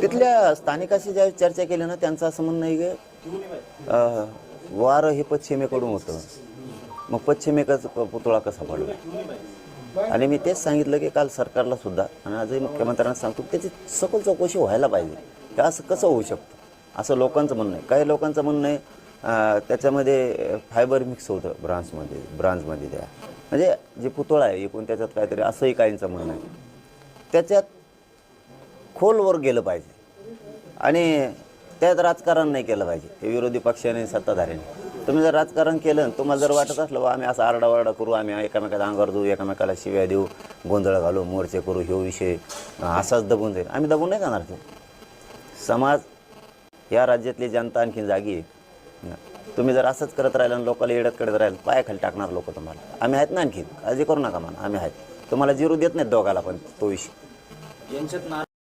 तिथल्या स्थानिकाशी ज्यावेळी चर्चा केली ना, त्यांचं असं म्हणणं आहे की वारं हे पश्चिमेकडून होतं, मग पश्चिमेकडचा पुतळा कसा पडला. आणि मी तेच सांगितलं की काल सरकारला सुद्धा आणि आजही मुख्यमंत्र्यांना सांगतो त्याची सखोल चौकशी व्हायला पाहिजे की असं कसं होऊ शकतं, असं लोकांचं म्हणणं आहे. काही लोकांचं म्हणणं आहे त्याच्यामध्ये फायबर मिक्स होतं ब्रांजमध्ये त्या, म्हणजे जे पुतळा आहे एकूण त्याच्यात काहीतरी, असंही काहींचं म्हणणं आहे. त्याच्यात खोलवर गेलं पाहिजे आणि त्यात राजकारण नाही केलं पाहिजे. हे विरोधी पक्षाने सत्ताधाऱ्यांनी. तुम्ही जर राजकारण केलं, तुम्हाला जर वाटत असलं आम्ही असं आरडाओरडा करू, आम्ही एकामेकाला अंगावर देऊ, एकामेकाला शिव्या देऊ, गोंधळ घालू, मोर्चे करू, हे विषय असाच दबून जाईल, आम्ही दबून नाही जाणार. ते समाज, या राज्यातली जनता आणखीन जागी आहे. तुम्ही जर असंच करत राहिलं आणि लोकांना येड्यात करत राहिलं, पायाखाली टाकणार लोक तुम्हाला. आम्ही आहेत ना, आणखीन काळजी करू नका म्हणा, आम्ही आहेत. तुम्हाला जिरू देत नाहीत दोघाला पण तो विषय.